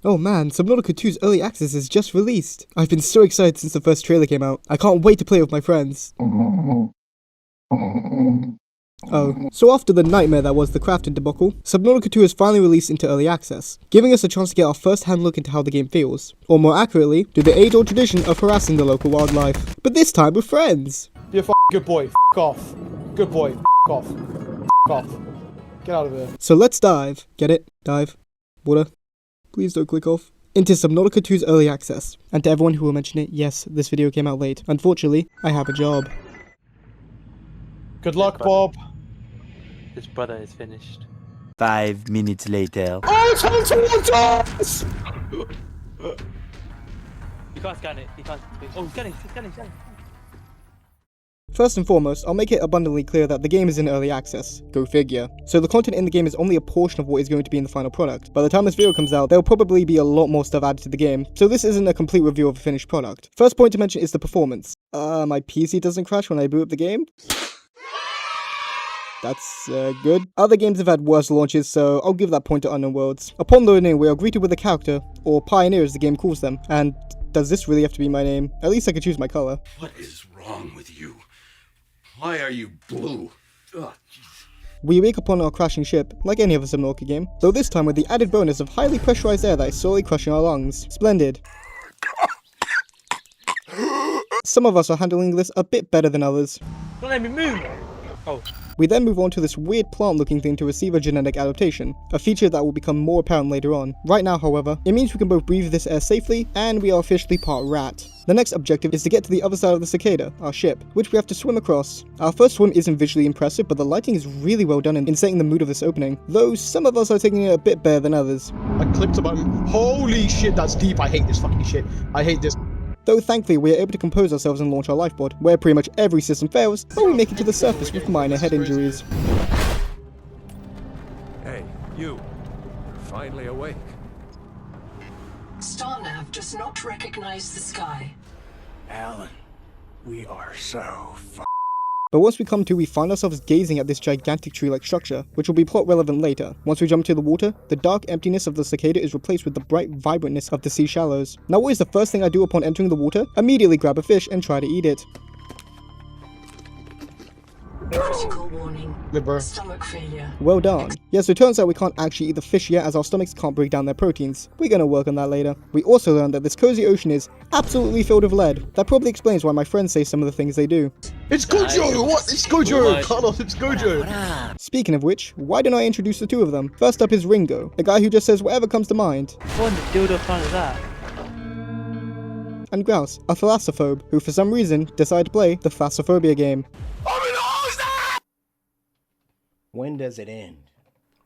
Oh man, Subnautica 2's early access is just released. I've been so excited since the first trailer came out. I can't wait to play with my friends. Oh, so after the nightmare that was the crafting debacle, Subnautica 2 is finally released into early access, giving us a chance to get our first-hand look into how the game feels, or more accurately, do the age-old tradition of harassing the local wildlife, but this time with friends. Be a good boy, off. Good boy, off. Off. Get out of here. So let's dive. Get it? Dive. Water. Please don't click off. Into Subnautica 2's early access. And to everyone who will mention it, yes, this video came out late. Unfortunately, I have a job. Good luck, Bob. His brother is finished. 5 minutes later. Oh, it's on towards us! You can't scan it. You can't. Oh, scan it. First and foremost, I'll make it abundantly clear that the game is in early access. Go figure. So the content in the game is only a portion of what is going to be in the final product. By the time this video comes out, there will probably be a lot more stuff added to the game, so this isn't a complete review of a finished product. First point to mention is the performance. My PC doesn't crash when I boot up the game. That's good. Other games have had worse launches, so I'll give that point to Unknown Worlds. Upon loading, we are greeted with a character, or pioneer as the game calls them, and does this really have to be my name? At least I could choose my color. What is wrong with you? Why are you blue? Ugh, we wake upon our crashing ship, like any other Subnautica game, though this time with the added bonus of highly pressurized air that is slowly crushing our lungs. Splendid. Some of us are handling this a bit better than others. Don't let me move! Oh. We then move on to this weird plant-looking thing to receive a genetic adaptation, a feature that will become more apparent later on. Right now, however, it means we can both breathe this air safely, and we are officially part rat. The next objective is to get to the other side of the cicada, our ship, which we have to swim across. Our first swim isn't visually impressive, but the lighting is really well done in setting the mood of this opening, though some of us are taking it a bit better than others. I clicked a button. Holy shit, that's deep. I hate this fucking shit. I hate this. Though thankfully we are able to compose ourselves and launch our lifeboat, where pretty much every system fails, but we make it to the surface with minor head injuries. Hey, you. You're finally awake. StarNav does not recognize the sky. Alan, we are so But once we come to, we find ourselves gazing at this gigantic tree-like structure, which will be plot relevant later. Once we jump to the water, the dark emptiness of the cicada is replaced with the bright vibrantness of the sea shallows. Now what is the first thing I do upon entering the water? Immediately grab a fish and try to eat it. Critical warning. Liver. Stomach failure. Well done. Yeah, so it turns out we can't actually eat the fish yet as our stomachs can't break down their proteins. We're gonna work on that later. We also learned that this cozy ocean is absolutely filled with lead. That probably explains why my friends say some of the things they do. It's Gojo! What? It's Gojo! Carlos, it's Gojo! Speaking of which, why don't I introduce the two of them? First up is Ringo, a guy who just says whatever comes to mind. What in the dildo fun is that? And Grouse, a thalassophobe, who for some reason decided to play the Thalassophobia game. When does it end?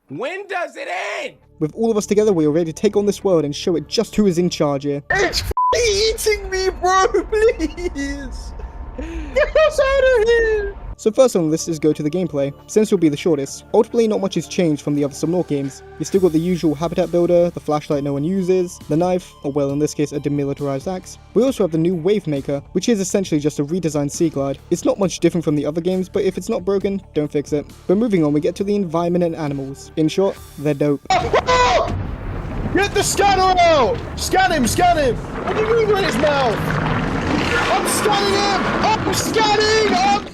When does it end? With all of us together, we are ready to take on this world and show it just who is in charge here. It's eating me, bro! Please! Get us out of here! So first on the list is go to the gameplay, since it will be the shortest. Ultimately, not much has changed from the other Subnautica games. You still got the usual habitat builder, the flashlight no one uses, the knife, or well in this case a demilitarized axe. We also have the new wave maker, which is essentially just a redesigned sea glide. It's not much different from the other games, but if it's not broken, don't fix it. But moving on, we get to the environment and animals. In short, they're dope. Get the scanner out! Scan him! Scan him! What are you doing in his mouth? I'm scanning him! I'm scanning!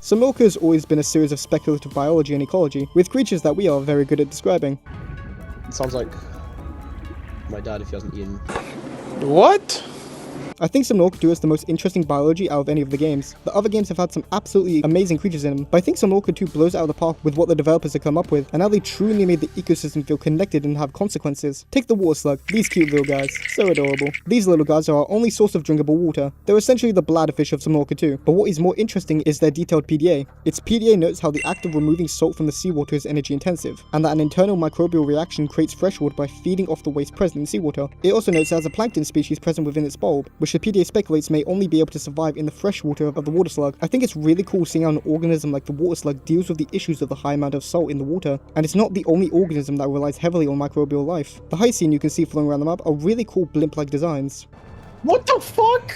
Subnautica has always been a series of speculative biology and ecology, with creatures that we are very good at describing. It sounds like my dad if he hasn't eaten. What? I think Subnautica 2 is the most interesting biology out of any of the games. The other games have had some absolutely amazing creatures in them, but I think Subnautica 2 blows it out of the park with what the developers have come up with, and how they truly made the ecosystem feel connected and have consequences. Take the water slug, these cute little guys, so adorable. These little guys are our only source of drinkable water. They're essentially the bladderfish of Subnautica 2, but what is more interesting is their detailed PDA. Its PDA notes how the act of removing salt from the seawater is energy intensive, and that an internal microbial reaction creates freshwater by feeding off the waste present in seawater. It also notes it has a plankton species present within its bulb, which the PDA speculates may only be able to survive in the freshwater of the water slug. I think it's really cool seeing how an organism like the water slug deals with the issues of the high amount of salt in the water, and it's not the only organism that relies heavily on microbial life. The high scene you can see flowing around the map are really cool blimp-like designs. What the fuck?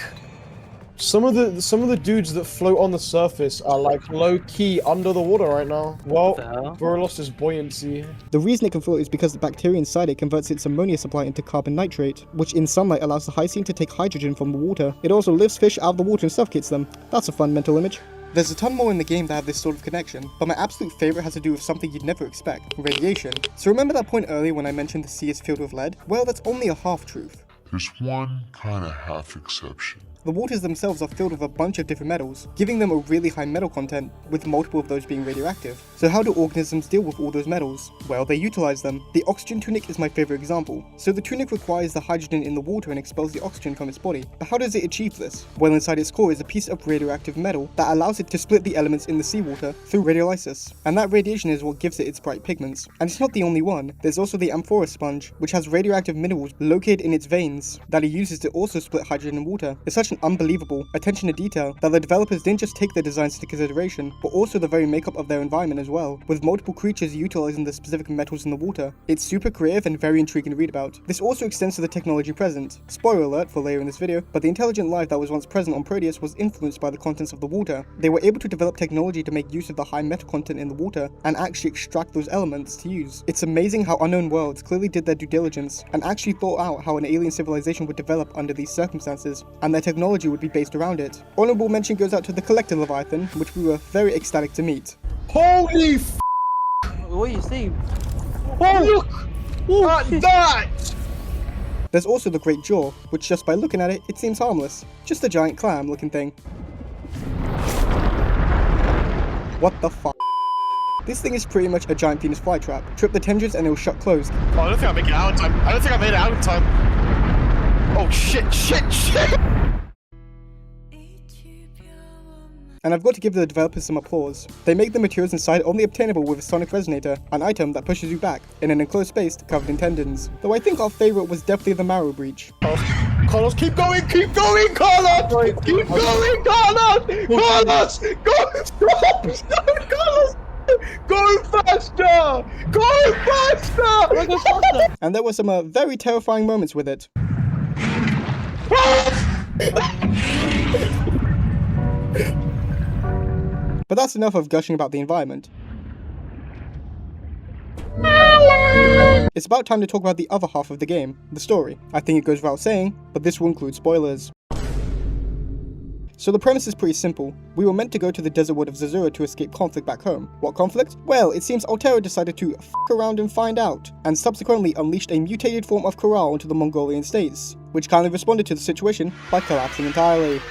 Some of the dudes that float on the surface are like low key under the water right now. Well, the hell? bro lost his buoyancy. The reason it can float is because the bacteria inside it converts its ammonia supply into carbon nitrate, which in sunlight allows the Hycean to take hydrogen from the water. It also lifts fish out of the water and suffocates them. That's a fun mental image. There's a ton more in the game that have this sort of connection, but my absolute favourite has to do with something you'd never expect, radiation. So remember that point earlier when I mentioned the sea is filled with lead? Well, that's only a half-truth. There's one kind of half exception. The waters themselves are filled with a bunch of different metals, giving them a really high metal content, with multiple of those being radioactive. So how do organisms deal with all those metals? Well, they utilize them. The oxygen tunic is my favorite example. So the tunic requires the hydrogen in the water and expels the oxygen from its body. But how does it achieve this? Well, inside its core is a piece of radioactive metal that allows it to split the elements in the seawater through radiolysis. And that radiation is what gives it its bright pigments. And it's not the only one. There's also the amphora sponge, which has radioactive minerals located in its veins that it uses to also split hydrogen in water. It's such an unbelievable attention to detail that the developers didn't just take their designs into consideration, but also the very makeup of their environment as well, with multiple creatures utilizing the specific metals in the water. It's super creative and very intriguing to read about. This also extends to the technology present. Spoiler alert for later in this video, but the intelligent life that was once present on Proteus was influenced by the contents of the water. They were able to develop technology to make use of the high metal content in the water and actually extract those elements to use. It's amazing how Unknown Worlds clearly did their due diligence and actually thought out how an alien civilization would develop under these circumstances, and their technology would be based around it. Honorable mention goes out to the Collector Leviathan, which we were very ecstatic to meet. Holy f***! What are you seeing? Oh, look at that! There's also the Great Jaw, which just by looking at it, it seems harmless. Just a giant clam looking thing. What the fuck? This thing is pretty much a giant penis flytrap. Trip the tendrils and it'll shut closed. Oh, I don't think I make it out in time. I don't think I made it out in time. Oh shit, shit, shit! And I've got to give the developers some applause. They make the materials inside only obtainable with a sonic resonator, an item that pushes you back in an enclosed space covered in tendons. Though I think our favourite was definitely the marrow breach. Carlos, keep going, Carlos! Keep going, Carlos! Carlos! Go! Stop! Carlos! Go faster! Go faster! And there were some very terrifying moments with it. But that's enough of gushing about the environment. It's about time to talk about the other half of the game, the story. I think it goes without saying, but this will include spoilers. So the premise is pretty simple. We were meant to go to the desert world of Zazura to escape conflict back home. What conflict? Well, it seems Altera decided to f*** around and find out, and subsequently unleashed a mutated form of Corral into the Mongolian states, which kindly responded to the situation by collapsing entirely.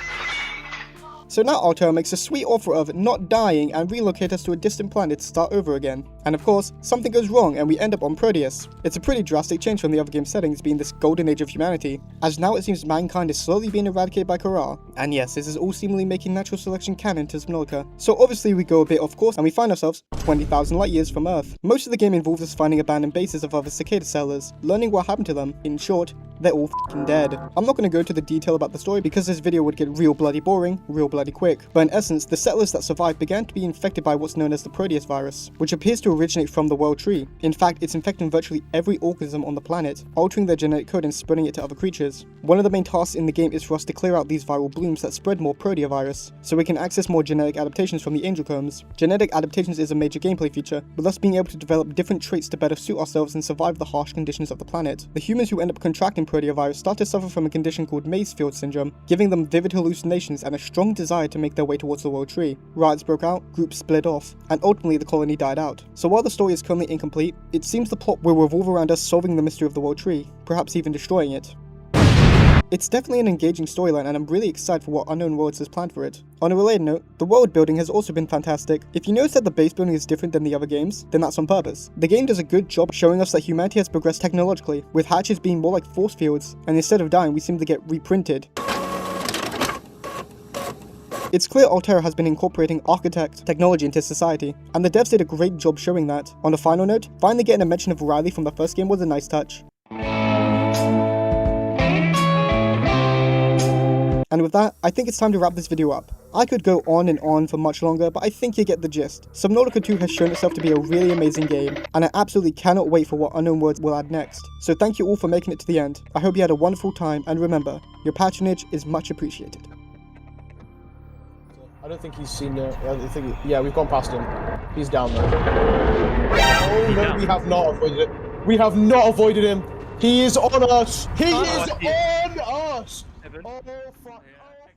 So now Altera makes a sweet offer of not dying and relocate us to a distant planet to start over again. And of course, something goes wrong and we end up on Proteus. It's a pretty drastic change from the other game settings being this golden age of humanity, as now it seems mankind is slowly being eradicated by Corral. And yes, this is all seemingly making natural selection canon to Subnautica. So obviously we go a bit off course and we find ourselves 20,000 light years from Earth. Most of the game involves us finding abandoned bases of other cicada settlers, learning what happened to them. In short, they're all f***ing dead. I'm not going to go into the detail about the story because this video would get real bloody boring, real bloody quick. But in essence, the settlers that survived began to be infected by what's known as the Proteus virus, which appears to originate from the world tree. In fact, it's infecting virtually every organism on the planet, altering their genetic code and spreading it to other creatures. One of the main tasks in the game is for us to clear out these viral blooms that spread more proteovirus, so we can access more genetic adaptations from the angel combs. Genetic adaptations is a major gameplay feature, with us being able to develop different traits to better suit ourselves and survive the harsh conditions of the planet. The humans who end up contracting proteovirus start to suffer from a condition called Mazefield syndrome, giving them vivid hallucinations and a strong desire to make their way towards the world tree. Riots broke out, groups split off, and ultimately the colony died out. So while the story is currently incomplete, it seems the plot will revolve around us solving the mystery of the world tree, perhaps even destroying it. It's definitely an engaging storyline and I'm really excited for what Unknown Worlds has planned for it. On a related note, the world building has also been fantastic. If you notice that the base building is different than the other games, then that's on purpose. The game does a good job showing us that humanity has progressed technologically, with hatches being more like force fields, and instead of dying we seem to get reprinted. It's clear Altera has been incorporating architect technology into society, and the devs did a great job showing that. On a final note, finally getting a mention of Riley from the first game was a nice touch. And with that, I think it's time to wrap this video up. I could go on and on for much longer, but I think you get the gist. Subnautica 2 has shown itself to be a really amazing game, and I absolutely cannot wait for what Unknown Worlds will add next. So thank you all for making it to the end. I hope you had a wonderful time, and remember, your patronage is much appreciated. I don't think he's seen it. I don't think yeah, we've gone past him. He's down there. Oh, no, we have not avoided it. We have not avoided him. He is on us. He is on us. Oh, fuck. Oh,